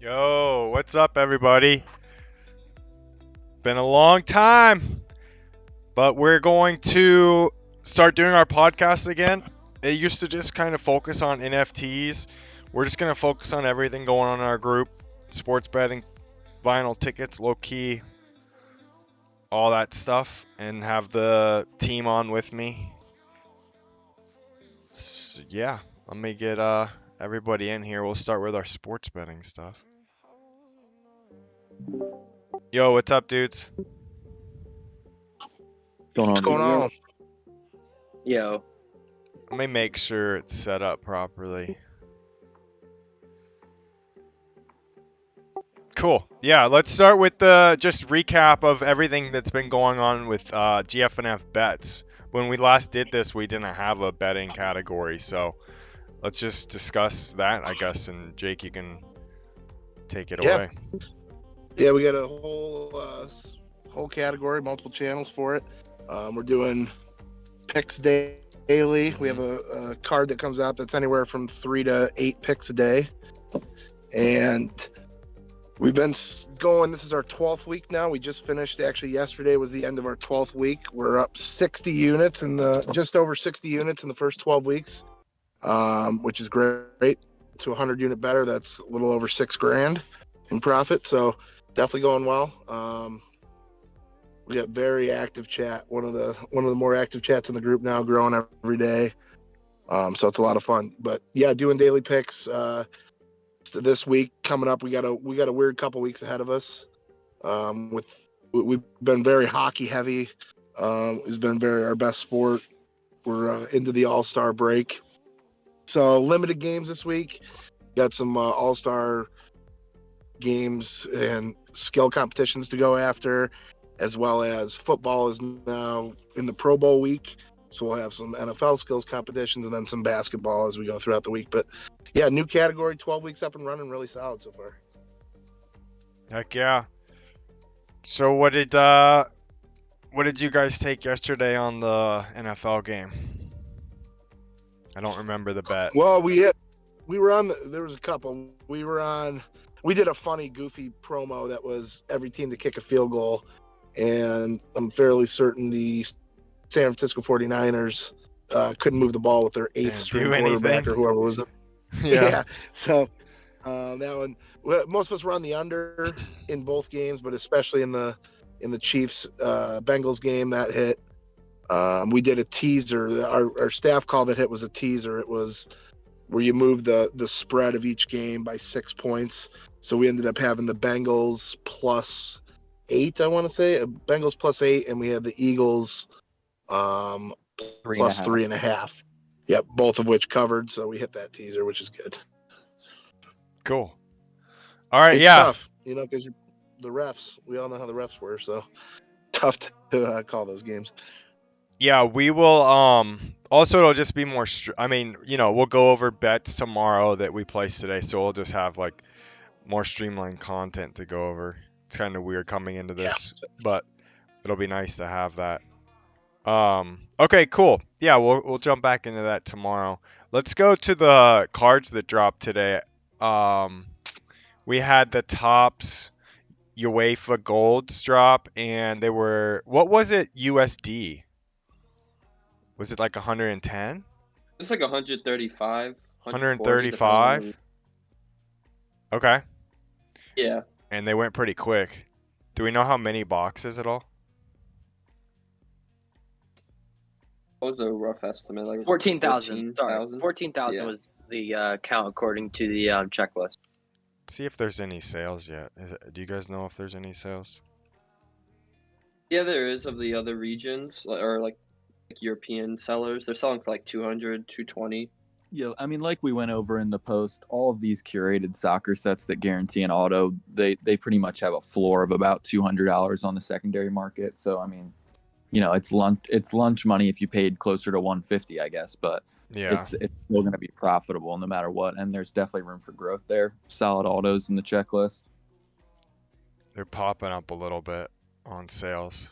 Yo, what's up, everybody? Been a long time, but we're going to start doing our podcast again. It used to just kind of focus on NFTs. We're just going to focus on everything going on in our group, sports betting, vinyl tickets, low key, all that stuff, and have the team on with me. So, yeah, let me get everybody in here. We'll start with our sports betting stuff. Yo, what's up, dudes? Going What's on? going on? Yo. Let me make sure it's set up properly. Cool. Yeah, let's start with the just recap of everything that's been going on with Gfnf bets. When we last did this, we didn't have a betting category, so let's just discuss that, I guess. And Jake, you can take it away. Yeah, we got a whole category, multiple channels for it. We're doing picks daily. We have a card that comes out that's anywhere from 3 to 8 picks a day, and we've been going. This is our 12th week now. We just finished. Actually, yesterday was the end of our 12th week. We're up 60 units just over 60 units in the first 12 weeks, which is great. To 100 unit better, that's a little over $6,000 in profit. So definitely going well. We got very active chat. One of the more active chats in the group now, growing every day. So it's a lot of fun. But yeah, doing daily picks. This week coming up, we got a weird couple weeks ahead of us. We've been very hockey heavy. It's been our best sport. We're into the All-Star break. So limited games this week. Got some All-Star games and skill competitions to go after, as well as football is now in the Pro Bowl week. So we'll have some NFL skills competitions and then some basketball as we go throughout the week. But yeah, new category, 12 weeks up and running, really solid so far. Heck yeah. So what did you guys take yesterday on the NFL game? I don't remember the bet. Well, there was a couple. We did a funny, goofy promo that was every team to kick a field goal. And I'm fairly certain the San Francisco 49ers couldn't move the ball with their eighth string quarterback or whoever was it. Yeah. So that one, most of us were on the under in both games, but especially in the Chiefs Bengals game that hit. We did a teaser. Our staff called it hit was a teaser. It was where you move the spread of each game by 6 points. So we ended up having the Bengals plus 8, I want to say. Bengals plus 8, and we had the Eagles plus 3.5. Yep, both of which covered, so we hit that teaser, which is good. Cool. All right, it's yeah. Tough, because the refs, we all know how the refs were, so tough to call those games. Yeah, we will. Also, it'll just be more. We'll go over bets tomorrow that we placed today, so we'll just have like more streamlined content to go over. It's kind of weird coming into this, but it'll be nice to have that. Okay, cool. Yeah, we'll jump back into that tomorrow. Let's go to the cards that dropped today. We had the Topps UEFA Golds drop, and they were, what was it, USD? Was it like 110? It's like 135. 135? Okay. Yeah. And they went pretty quick. Do we know how many boxes at all? What was the rough estimate? Like 14,000. Sorry, 14,000 Yeah. was the count according to the checklist. See if there's any sales yet. Do you guys know if there's any sales? Yeah, there is of the other regions or like European sellers. They're selling for like 200, 220. Yeah, I mean, like we went over in the post, all of these curated soccer sets that guarantee an auto, they pretty much have a floor of about $200 on the secondary market. So I mean, it's lunch money if you paid closer to 150, I guess, but Yeah. it's still going to be profitable no matter what, and there's definitely room for growth there. Solid autos in the checklist. They're popping up a little bit on sales.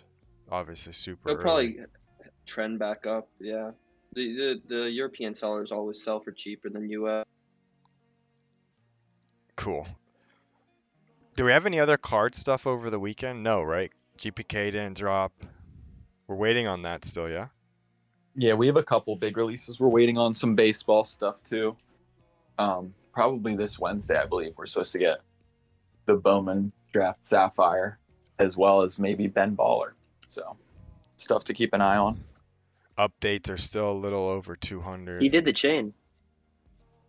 Obviously, super They'll early. probably trend back up. Yeah. The European sellers always sell for cheaper than US. Cool. Do we have any other card stuff over the weekend? No, right? GPK didn't drop. We're waiting on that still, yeah? Yeah, we have a couple big releases. We're waiting on some baseball stuff too. Probably this Wednesday, I believe, we're supposed to get the Bowman Draft Sapphire, as well as maybe Ben Baller. So, stuff to keep an eye on. Updates are still a little over He 200. did the chain.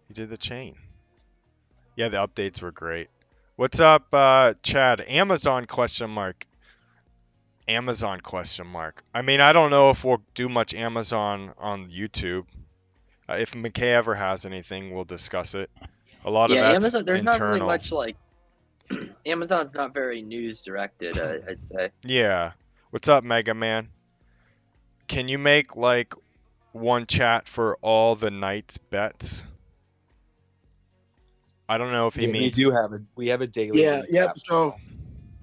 He did the chain. Yeah, the updates were great. What's up, Chad? Amazon question mark. Amazon question mark. I mean, I don't know if we'll do much Amazon on YouTube. If McKay ever has anything, we'll discuss it. A lot of Yeah, that's Amazon. There's not really internal. much like. Amazon's not very news directed. I'd say. Yeah. What's up, Mega Man? Can you make like one chat for all the night's bets? I don't know if he Yeah, means. we have a daily. Yeah, recap. yep. So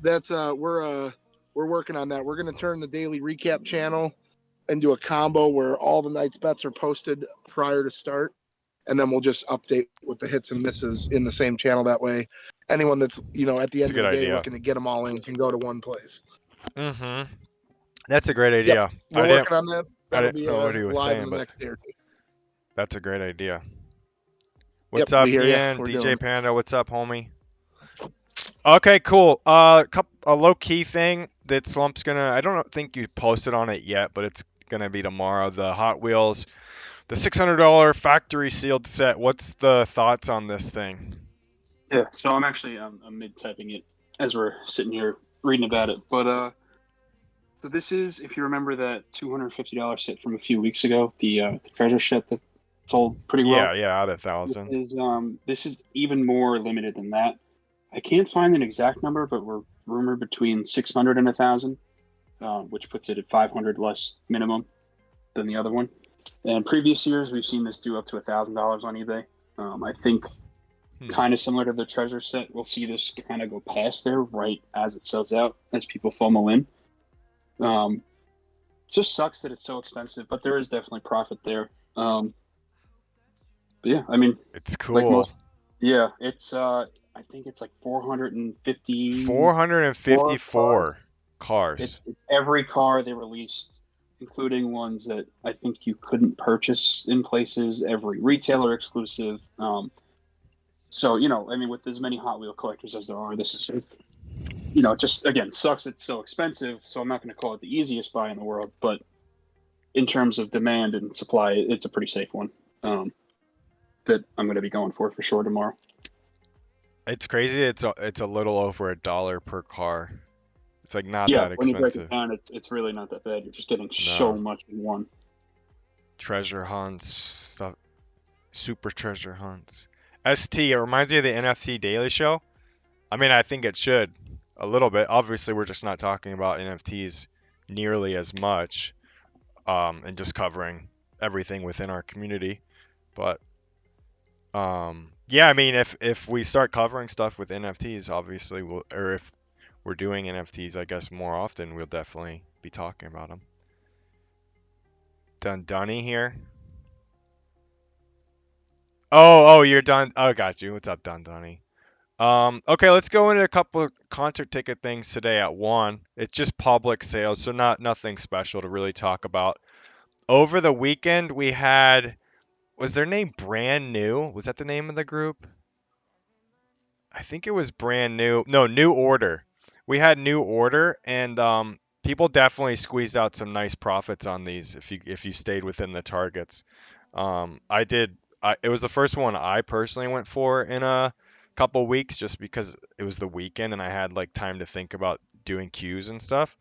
that's we're working on that. We're gonna turn the daily recap channel into a combo where all the night's bets are posted prior to start, and then we'll just update with the hits and misses in the same channel. That way, anyone that's at the It's a end of the good day idea. looking to get them all in can go to one place. Mm-hmm. That's a great idea. We're working on that. I That'll didn't be know what he was live saying, in the but next day or two. that's a great idea. What's Yep, up, we hear ya. Ian? We're DJ doing. Panda, what's up, homie? Okay, cool. A low key thing that Slump's gonna. I don't think you posted on it yet, but it's gonna be tomorrow. The Hot Wheels, the $600 factory sealed set. What's the thoughts on this thing? Yeah, so I'm actually I'm mid typing it as we're sitting here reading about it. But so this is, if you remember that $250 set from a few weeks ago, the treasure set that sold pretty well. Yeah, out of This 1,000. this is even more limited than that. I can't find an exact number, but we're rumored between 600 and 1,000, which puts it at 500 less minimum than the other one. And previous years, we've seen this do up to $1,000 on eBay. I think kind of similar to the treasure set, we'll see this kind of go past there right as it sells out, as people FOMO in. Just sucks that it's so expensive, but there is definitely profit there. But yeah, I mean, It's cool. Yeah, it's I think it's like 450. 454 cars. It's every car they released, including ones that I think you couldn't purchase in places. Every retailer exclusive. So I mean, with as many Hot Wheel collectors as there are, this is just again sucks. It's so expensive. So I'm not going to call it the easiest buy in the world, but in terms of demand and supply, it's a pretty safe one. That I'm going to be going for sure tomorrow. It's crazy. It's a little over $1 per car. It's like not Yeah, that when you break it expensive. down, it's really not that bad. You're just getting so much in one. Treasure hunts, stuff, super treasure hunts. ST, it reminds me of the NFT Daily Show. I mean, I think it should a little bit. Obviously, we're just not talking about NFTs nearly as much, and just covering everything within our community. But yeah, I mean, if we start covering stuff with NFTs, obviously, or if we're doing NFTs, I guess more often, we'll definitely be talking about them. Dunny here. Oh, you're done. Oh, got you. What's up, Dunny? Okay, let's go into a couple of concert ticket things today at 1. It's just public sales, so nothing special to really talk about. Over the weekend, we had, was their name Brand New? Was that the name of the group? I think it was Brand New. No, New Order. We had New Order, and people definitely squeezed out some nice profits on these if you stayed within the targets. I did. It was the first one I personally went for in a couple weeks, just because it was the weekend and I had like time to think about doing queues and stuff.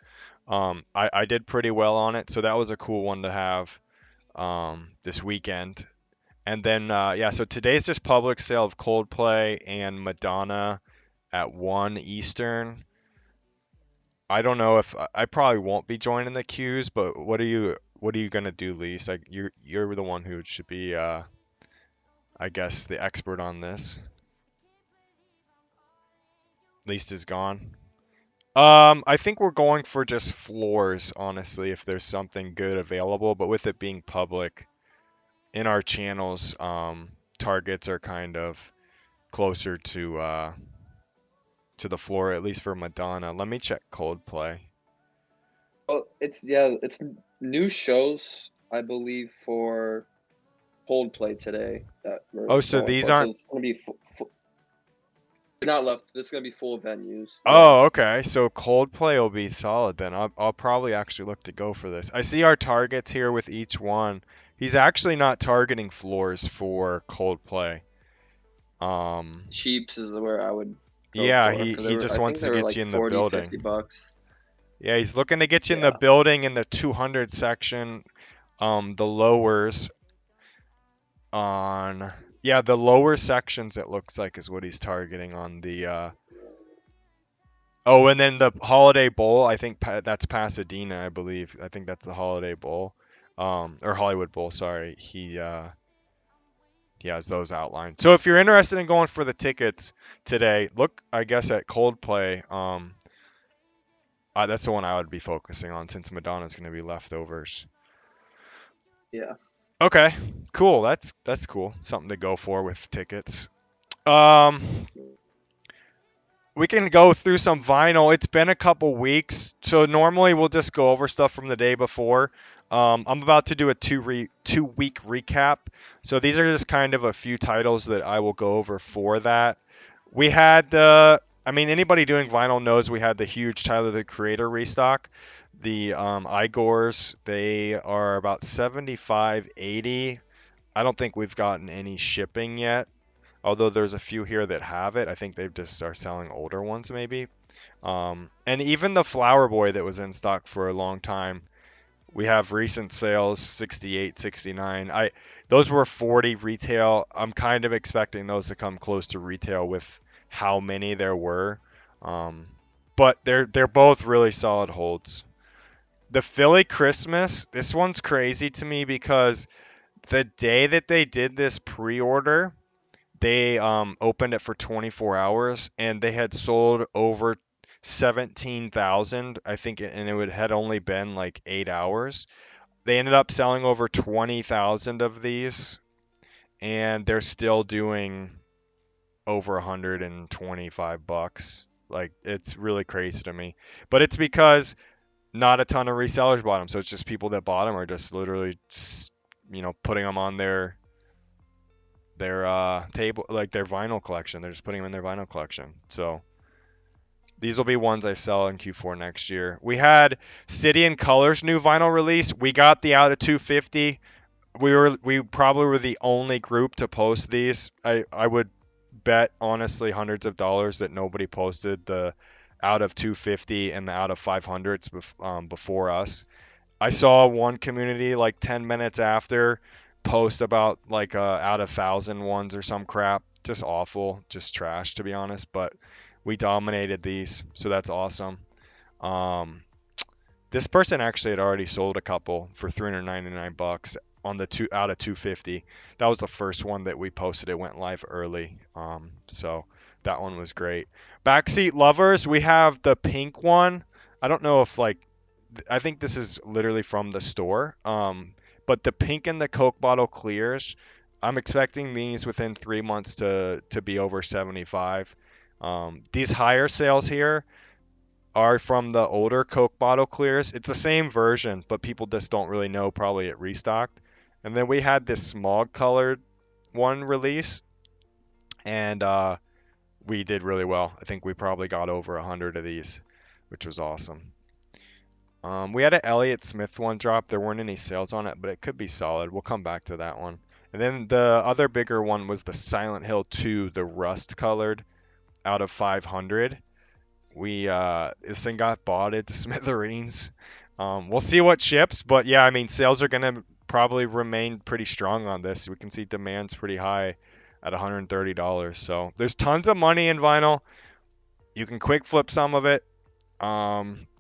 I did pretty well on it, so that was a cool one to have this weekend. And then yeah, so today's just public sale of Coldplay and Madonna at 1 Eastern. I don't know if I probably won't be joining the queues, but what are you gonna do, Lise? Like you're the one who should be I guess the expert on this. Lise is gone. I think we're going for just floors, honestly, if there's something good available, but with it being public in our channels, targets are kind of closer to to the floor, at least for Madonna. Let me check Coldplay. Well, it's new shows, I believe, for Coldplay today that we're Oh, so going these for. So aren't. it's gonna be they're not left. This is gonna be full venues. Oh, okay. So Coldplay will be solid then. I'll probably actually look to go for this. I see our targets here with each one. He's actually not targeting floors for Coldplay. Cheaps is where I would go Yeah, for, he 'cause he just I think wants they to were get like you in the 40, building. 50 bucks. Yeah, he's looking to get you in the Yeah. building in the 200 section. The lowers on, yeah, the lower sections it looks like is what he's targeting on the. Oh, and then the Holiday Bowl, I think that's Pasadena, I believe. I think that's the Holiday Bowl, or Hollywood Bowl. Sorry, he has those outlined. So if you're interested in going for the tickets today, look, I guess at Coldplay. That's the one I would be focusing on since Madonna's going to be leftovers. Yeah. Okay, cool. That's cool. Something to go for with tickets. Um, we can go through some vinyl. It's been a couple weeks, so normally we'll just go over stuff from the day before. I'm about to do a 2 week recap. So these are just kind of a few titles that I will go over for that. We had I mean, anybody doing vinyl knows we had the huge Tyler the Creator restock. The Igors, they are about 75.80. I don't think we've gotten any shipping yet. Although there's a few here that have it. I think they just are selling older ones maybe. And even the Flower Boy that was in stock for a long time, we have recent sales 68, 69. Those were 40 retail. I'm kind of expecting those to come close to retail with how many there were. But they're both really solid holds. The Philly Christmas, this one's crazy to me because the day that they did this pre-order, they opened it for 24 hours and they had sold over 17,000, I think, and had only been like 8 hours. They ended up selling over 20,000 of these, and they're still doing over 125 bucks. Like, it's really crazy to me. But it's because not a ton of resellers bought them, so it's just people that bought them are just literally, putting them on their table, like their vinyl collection. They're just putting them in their vinyl collection. So these will be ones I sell in Q4 next year. We had City and Colors new vinyl release. We got the out of 250. We probably were the only group to post these. I would bet honestly hundreds of dollars that nobody posted the out of 250 and the out of 500s before us. I saw one community like 10 minutes after post about like out of 1,000 ones or some crap. Just awful, just trash to be honest. But we dominated these, so that's awesome. This person actually had already sold a couple for 399 bucks on the two out of 250. That was the first one that we posted. It went live early, so that one was great. Backseat Lovers, we have the pink one. I don't know if I think this is literally from the store. But the pink and the Coke bottle clears, I'm expecting these within 3 months to be over 75. These higher sales here are from the older Coke bottle clears. It's the same version, but people just don't really know probably it restocked. And then we had this smog colored one release, and we did really well. I think we probably got over 100 of these, which was awesome. We had an Elliott Smith one drop. There weren't any sales on it, but it could be solid. We'll come back to that one. And then the other bigger one was the Silent Hill 2, the rust colored out of 500. This thing got bought to smithereens. We'll see what ships, but yeah, I mean, sales are gonna probably remain pretty strong on this. We can see demand's pretty high at $130. So there's tons of money in vinyl. You can quick flip some of it.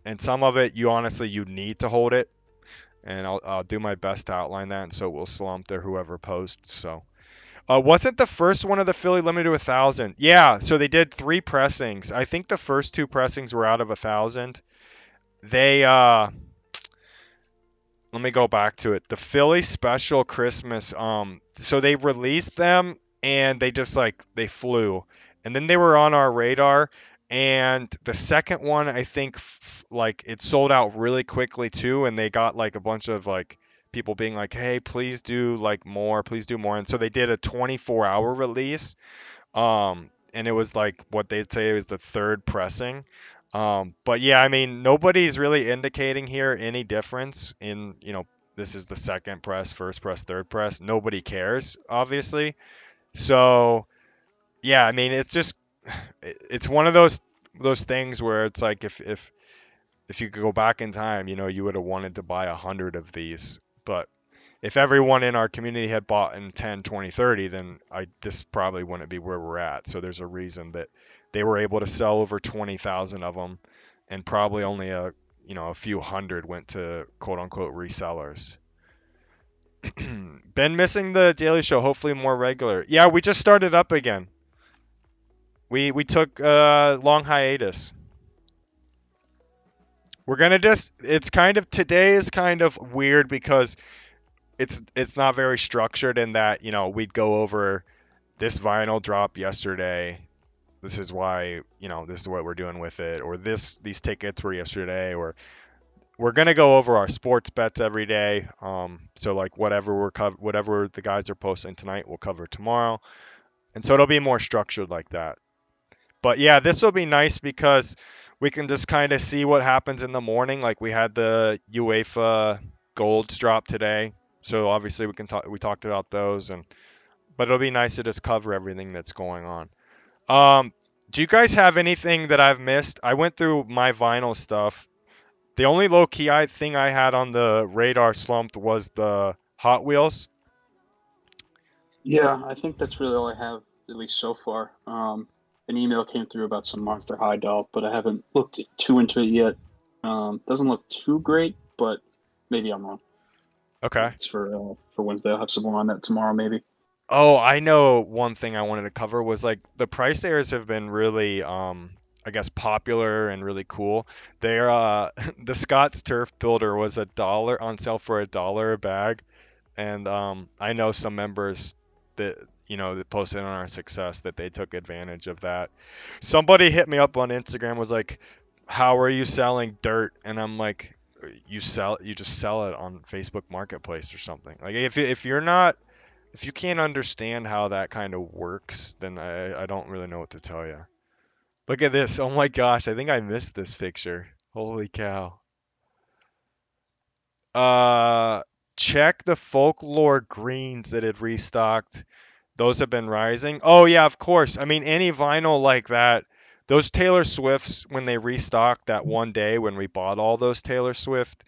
And some of it, you need to hold it, and I'll do my best to outline that, and so we'll slump there whoever posts. So, wasn't the first one of the Philly limited to 1,000? Yeah, so they did 3 pressings. I think the first 2 pressings were out of 1,000. They let me go back to it. The Philly Special Christmas. So they released them, and they just they flew, and then they were on our radar. And the second one, I think, like it sold out really quickly too, and they got like a bunch of like people being like, "Hey, please do like more, please do more." And so they did a 24-hour release, and it was like what they'd say was the third pressing. But yeah, I mean, nobody's really indicating here any difference in, this is the second press, first press, third press. Nobody cares, obviously. So yeah, I mean, it's one of those things where it's like if you could go back in time, you would have wanted to buy 100 of these. But if everyone in our community had bought in 10, 20, 30, then this probably wouldn't be where we're at. So there's a reason that they were able to sell over 20,000 of them, and probably only a few hundred went to quote unquote resellers. Been missing the Daily Show, hopefully more regular. Yeah, we just started up again. We took a long hiatus. We're gonna today is kind of weird because it's not very structured in that, we'd go over this vinyl drop yesterday. This is why, this is what we're doing with it, or these tickets were yesterday, or we're gonna go over our sports bets every day. So like whatever whatever the guys are posting tonight, we'll cover tomorrow, and so it'll be more structured like that. But yeah, this will be nice because we can just kind of see what happens in the morning. Like we had the UEFA golds drop today, so obviously we talked about those, but it'll be nice to just cover everything that's going on. Do you guys have anything that I've missed? I went through my vinyl stuff. The only low key thing I had on the radar slumped was the Hot Wheels. Yeah, I think that's really all I have, at least so far. An email came through about some Monster High doll, but I haven't looked too into it yet. Doesn't look too great, but maybe I'm wrong. Okay. It's for Wednesday. I'll have some more on that tomorrow, maybe. Oh, I know one thing I wanted to cover was like the price airs have been really I guess popular and really cool. They're the Scott's Turf Builder was $1 on sale for $1 a bag, and I know some members that that posted on our success that they took advantage of that. Somebody hit me up on Instagram, was like, "How are you selling dirt?" And I'm like, you just sell it on Facebook Marketplace or something. Like if you can't understand how that kind of works, then I don't really know what to tell you. Look at this. Oh my gosh, I think I missed this picture. Holy cow. Uh, Check the folklore greens that had restocked. Those have been rising. Oh yeah, of course. I mean, any vinyl like that, those Taylor Swifts, when they restocked that one day when we bought all those Taylor Swift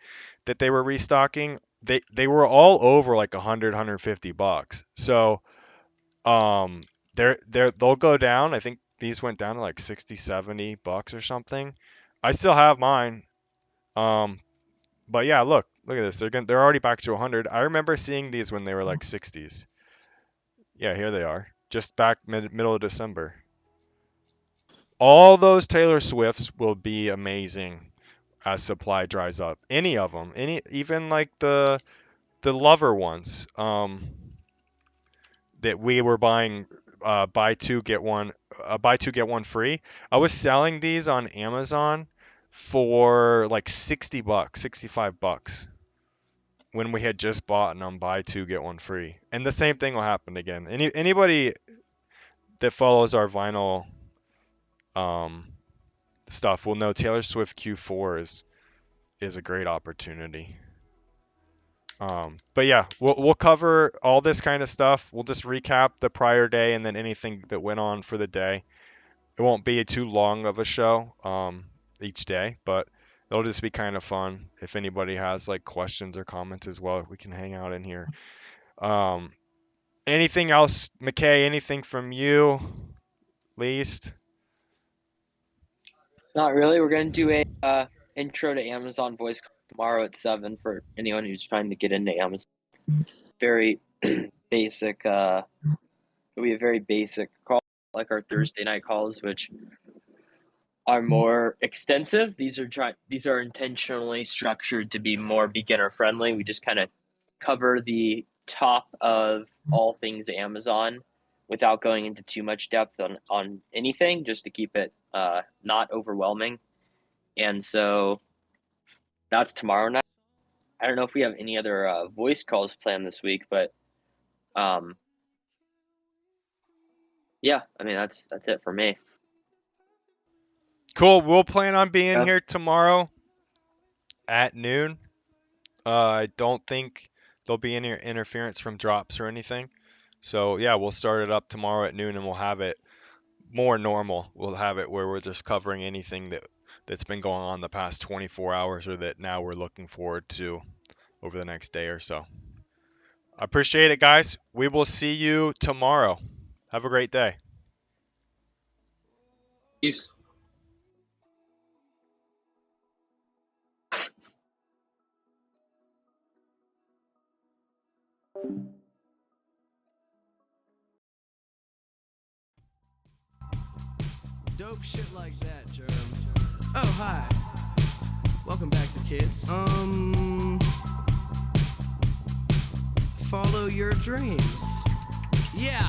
that they were restocking, they were all over like 100, $150. So um they'll go down. I think these went down to like 60, $70 or something. I still have mine. Um but yeah, look at this. They're already back to 100. I remember seeing these when they were like 60s. Yeah, here they are. Just back middle of December. All those Taylor Swifts will be amazing as supply dries up. Any of them, even like the Lover ones, that we were buying, buy two get one free. I was selling these on Amazon for like $60, $65 when we had just bought them, buy two get one free. And the same thing will happen again. Anybody that follows our vinyl um, stuff will know Taylor Swift Q4 is a great opportunity. But yeah, we'll cover all this kind of stuff. We'll just recap the prior day and then anything that went on for the day. It won't be too long of a show each day, but it'll just be kind of fun. If anybody has like questions or comments as well, we can hang out in here. Um, Anything else, McKay? Anything from you, least? Not really. We're gonna do a intro to Amazon voice call tomorrow at 7 for anyone who's trying to get into Amazon. Very basic. It'll be a very basic call, like our Thursday night calls, which are more extensive. These are intentionally structured to be more beginner friendly. We just kind of cover the top of all things Amazon without going into too much depth on anything, just to keep it not overwhelming. And so that's tomorrow night. I don't know if we have any other voice calls planned this week, but yeah, I mean that's it for me. Cool. We'll plan on being Yeah. here tomorrow at noon. I don't think there'll be any interference from drops or anything. So yeah, we'll start it up tomorrow at noon, and we'll have it more normal. We'll have it where we're just covering anything that's been going on the past 24 hours, or that now we're looking forward to over the next day or so. I appreciate it, guys. We will see you tomorrow. Have a great day. Peace. Dope shit like that, Germ. Oh, hi. Welcome back to Kids. Follow your dreams. Yeah.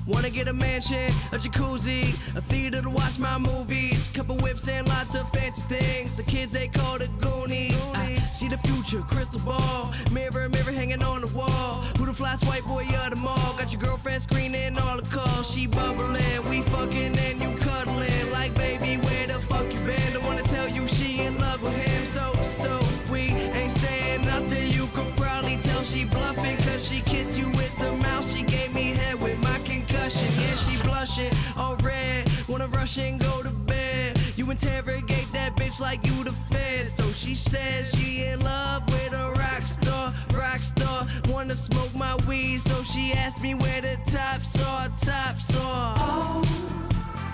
Wanna get a mansion, a jacuzzi, a theater to watch my movies, couple whips and lots of fancy things. The kids they call the Goonies. I see the future, crystal ball, mirror, mirror hanging on the wall. Who the flyest white boy of them all? Got your girlfriend screening all the calls. She bubbling, we fucking and you cuddling. Like baby, where the fuck you been? I wanna tell you she in love with him. So we ain't saying nothing. You could probably tell she bluffing, cause she kissed you with the mouth. She gave me head with my concussion. Yeah, she blushing, all red. Wanna rush and go to bed. You interrogate that bitch like you the fed. So she says she in love with a rock star. Wanna smoke my weed, so she asked me where the tops are. Oh,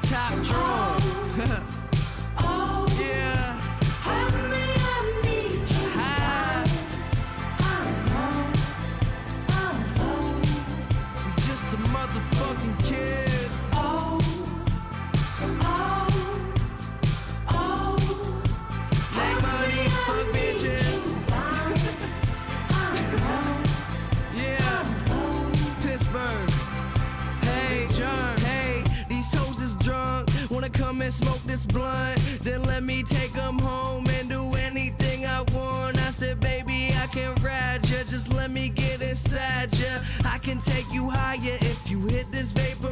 top drawer. Oh, yeah. Honey, I need you. Just some motherfucking kids. Make money, fuck bitches. Yeah, Pittsburgh. Hey, John, hey, these hoes is drunk. Wanna come and smoke this blunt? Then let me take them home and do anything I want. I said, baby, I can ride ya. Just let me get inside ya. I can take you higher if you hit this vape